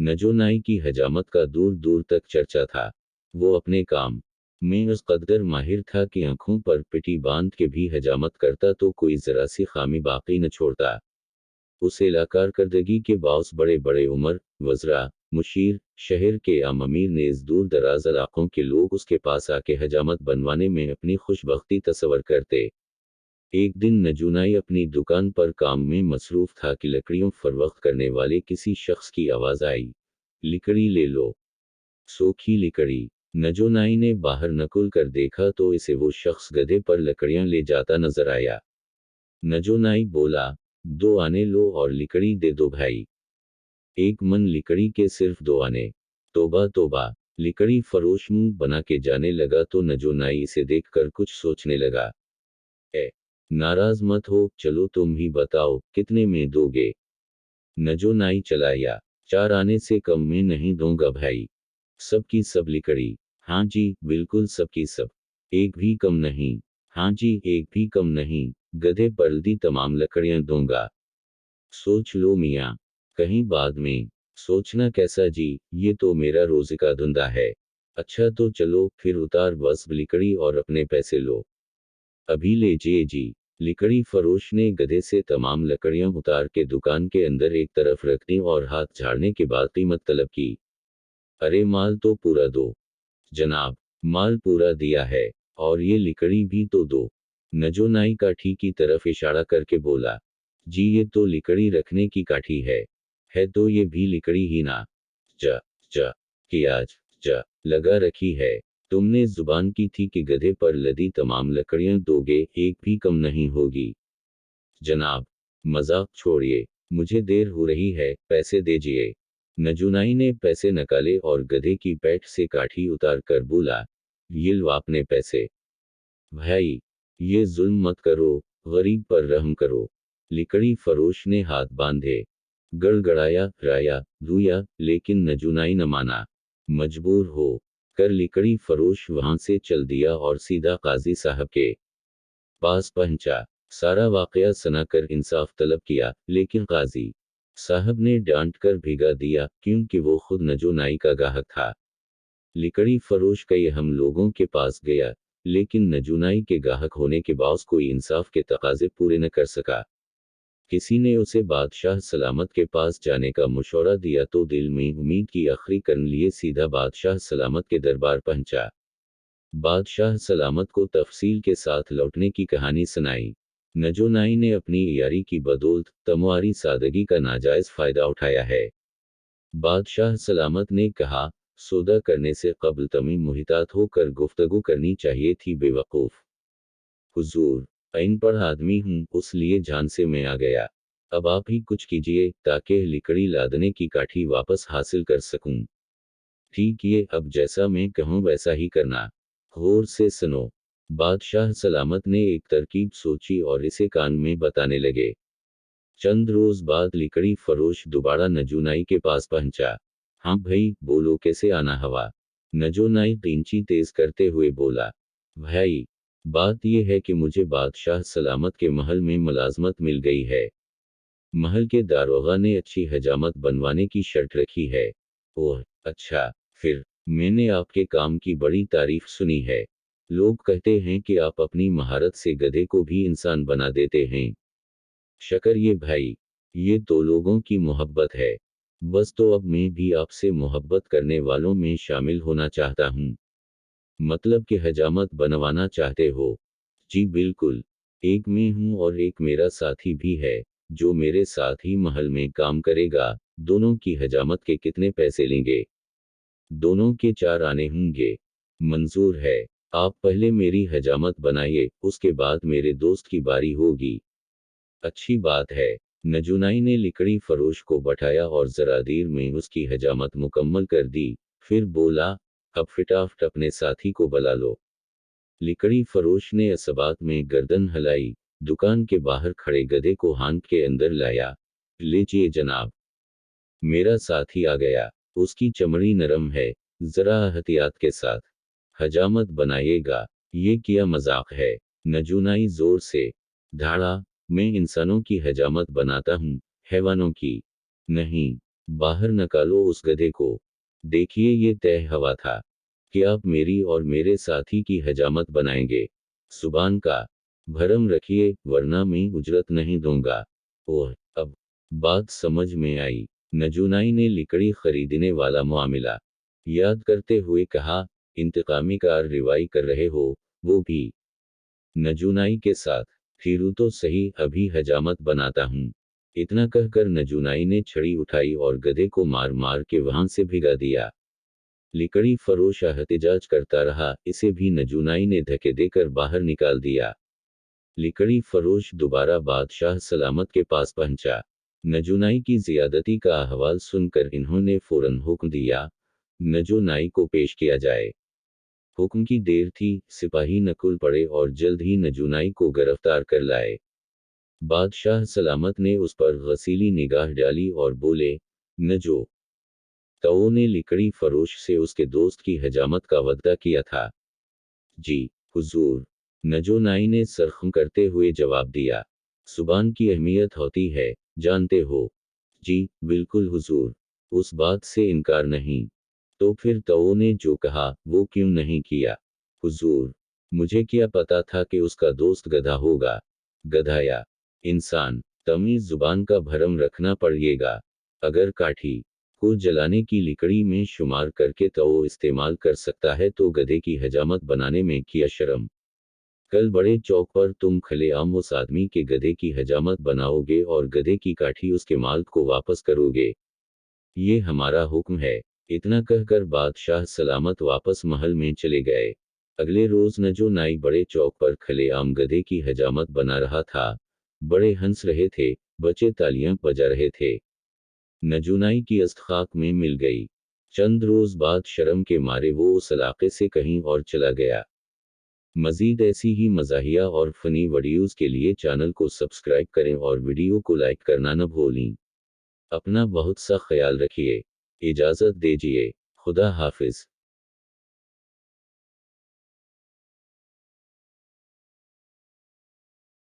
नजोनाई की हजामत का दूर दूर तक चर्चा था। वो अपने काम में उस कदर माहिर था कि आंखों पर पिटी बांध के भी हजामत करता तो कोई जरा सी खामी बाकी न छोड़ता। उस इलाकारकर्दगी के बावस बड़े बड़े उमर, वज़रा, मुशीर, शहर के आम अमीर नेज़ दूर दराज इलाकों के लोग उसके पास आके हजामत बनवाने में अपनी खुशबख्ती तसव्वुर करते। एक दिन नजूनाई अपनी दुकान पर काम में मसरूफ था कि लकड़ियों फरोख्त करने वाले किसी शख्स की आवाज़ आई, "लिकड़ी ले लो।" सूखी लकड़ी। नजोनाई ने बाहर नकुल कर देखा तो इसे वो शख्स गधे पर लकड़ियां ले जाता नजर आया। नजोनाई बोला, "दो आने लो और लकड़ी दे दो भाई।" एक मन लकड़ी के सिर्फ दो आने। तोबा तोबा। लकड़ी फरोश मुंह बना के जाने लगा तो नजोनाई इसे देखकर कुछ सोचने लगा। ए, नाराज मत हो, चलो तुम ही बताओ, कितने में दोगे? नजोनाई चलाया, 4 आने से कम में नहीं दूंगा भाई। सबकी सब लकड़ी। हाँ जी, बिल्कुल सबकी सब। एक भी कम नहीं। हाँ जी, एक भी कम नहीं। गधे पर दी तमाम लकड़ियां दूंगा। सोच लो मियाँ। कहीं बाद में। सोचना कैसा जी, ये तो मेरा रोज़ का धंधा है। अच्छा तो चलो, फिर उतार बस लकड़ी और अपने पैसे लो। अभी लीजिए जी। लकड़ी फरोश ने गधे से तमाम लकड़ियां उतार के दुकान के अंदर एक तरफ रख दी और हाथ झाड़ने के बाद कीमत तलब की। अरे माल तो पूरा दो। जनाब, माल पूरा दिया है। और ये लकड़ी भी तो दो। नजोनाई काठी की तरफ इशारा करके बोला, जी ये तो लकड़ी रखने की काठी है तो ये भी लकड़ी ही ना। जा, जा, कि आज, जा, लगा रखी है। तुमने जुबान की थी कि गधे पर लदी तमाम लकड़ियां दोगे, एक भी कम नहीं होगी। जनाब, मजाक छोड़िए, मुझे देर हो रही है, पैसे दीजिए। नजूनाई ने पैसे निकाले और गधे की पैठ से काठी उतार कर बोला, ये लो आपने पैसे। भाई, ये जुल्म मत करो, गरीब पर रहम करो। लकड़ी फरोश ने हाथ बांधे, गड़गड़ाया, राया, धुया, लेकिन नजूनाई न माना। मजबूर हो कर लकड़ी फरोश वहां से चल दिया और सीधा काजी साहब के पास पहुंचा। सारा वाकया सुनाकर इंसाफ तलब किया, लेकिन काजी साहब ने डांट कर भिगा दिया, क्योंकि वो खुद नजोनाई का गाहक था। लकड़ी फरोश कई हम लोगों के पास गया, लेकिन नजूनाई के गाहक होने के बावजूद कोई इंसाफ के तकाजे पूरे न कर सका। किसी ने उसे बादशाह सलामत के पास जाने का मशवरा दिया तो दिल में उम्मीद की आखिरी करने लिए सीधा बादशाह सलामत के दरबार पहुंचा। बादशाह सलामत को तफसील के साथ लौटने की कहानी सुनाई। नजोनाई ने अपनी यारी की बदौलत तमवारी सादगी का नाजायज फायदा उठाया है। बादशाह सलामत ने कहा, सौदा करने से कबल तमी मुहितात होकर गुफ्तगू करनी चाहिए थी बेवकूफ। हुजूर, अनपढ़ आदमी हूँ, उस लिए जान से मैं आ गया। अब आप ही कुछ कीजिए ताकि लकड़ी लादने की काठी वापस हासिल कर सकूं। ठीक ये, अब जैसा मैं कहूँ वैसा ही करना। गौर से सुनो। बादशाह सलामत ने एक तरकीब सोची और इसे कान में बताने लगे। चंद रोज बाद लकड़ी फरोश दोबारा नजूनाई के पास पहुंचा। हाँ भाई, बोलो कैसे आना हवा? नजोनाई कैंची तेज करते हुए बोला, भाई, बात यह है कि मुझे बादशाह सलामत के महल में मुलाजमत मिल गई है। महल के दारोगा ने अच्छी हजामत बनवाने की शर्त रखी है। ओह, अच्छा, फिर मैंने आपके काम की बड़ी तारीफ सुनी है। लोग कहते हैं कि आप अपनी महारत से गधे को भी इंसान बना देते हैं। शकर ये भाई, ये तो लोगों की मोहब्बत है। बस तो अब मैं भी आपसे मोहब्बत करने वालों में शामिल होना चाहता हूँ। मतलब कि हजामत बनवाना चाहते हो? जी बिल्कुल। एक मैं हूँ और एक मेरा साथी भी है, जो मेरे साथ ही महल में काम करेगा। दोनों की हजामत के कितने पैसे लेंगे? दोनों के 4 आने होंगे। मंजूर है। आप पहले मेरी हजामत बनाइए, उसके बाद मेरे दोस्त की बारी होगी। अच्छी बात है। नजूनाई ने लकड़ी फरोश को बैठाया और जरा देर में उसकी हजामत मुकम्मल कर दी। फिर बोला, अब फटाफट अपने साथी को बुला लो। लकड़ी फरोश ने असबात में गर्दन हिलाई, दुकान के बाहर खड़े गधे को हाथ के अंदर लाया। लीजिए जनाब, मेरा साथी आ गया। उसकी चमड़ी नरम है, जरा एहतियात के साथ हजामत बनाइएगा। ये क्या मजाक है? नजूनाई जोर से धाड़ा, मैं इंसानों की हजामत बनाता हूँ, हैवानों की नहीं। बाहर निकालो उस गधे को। देखिए ये तय हवा था कि आप मेरी और मेरे साथी की हजामत बनाएंगे। सुबान का भरम रखिए वरना मैं उजरत नहीं दूंगा। ओह, अब बात समझ में आई। नजूनाई ने लकड़ी खरीदने वाला मामला याद करते हुए कहा, इंतकामी कार्रवाई कर रहे हो, वो भी नजूनाई के साथ। फिरू तो सही, अभी हजामत बनाता हूँ। इतना कहकर नजूनाई ने छड़ी उठाई और गधे को मार मार के वहां से भिगा दिया। लकड़ी फरोश एहतजाज करता रहा, इसे भी नजूनाई ने धक्के देकर बाहर निकाल दिया। लकड़ी फरोश दोबारा बादशाह सलामत के पास पहुंचा। नजूनाई की जियादती का अहवाल सुनकर इन्होंने फौरन हुक्म दिया, नजूनाई को पेश किया जाए। हुक्म की देर थी, सिपाही नकुल पड़े और जल्द ही नजूनाई को गिरफ्तार कर लाए। बादशाह सलामत ने उस पर गसीली निगाह डाली और बोले, नजो तो ने लकड़ी फरोश से उसके दोस्त की हजामत का वादा किया था। जी हुजूर, नजोनाई ने सरखम करते हुए जवाब दिया। सुबान की अहमियत होती है, जानते हो। जी बिल्कुल हुजूर, उस बात से इनकार नहीं। तो फिर तो ने जो कहा वो क्यों नहीं किया? हुजूर, मुझे क्या पता था कि उसका दोस्त गधा होगा। गधा या इंसान, तमीज जुबान का भरम रखना पड़ेगा। अगर काठी को जलाने की लकड़ी में शुमार करके तो इस्तेमाल कर सकता है तो गधे की हजामत बनाने में क्या शर्म। कल बड़े चौक पर तुम खुलेआम उस आदमी के गधे की हजामत बनाओगे और गधे की काठी उसके माल को वापस करोगे। ये हमारा हुक्म है। इतना कहकर बादशाह सलामत वापस महल में चले गए। अगले रोज नजो नाई बड़े चौक पर खुलेआम गधे की हजामत बना रहा था। बड़े हंस रहे थे, बच्चे तालियां बजा रहे थे। नजूनाई की अस्त खाक में मिल गई। चंद रोज बाद शर्म के मारे वो उस इलाके से कहीं और चला गया। मजीद ऐसी ही मज़ाहिया और फ़नी वीडियोज़ के लिए चैनल को सब्सक्राइब करें और वीडियो को लाइक करना न भूलें। अपना बहुत सा ख्याल रखिए। इजाज़त दीजिए। खुदा हाफिज़।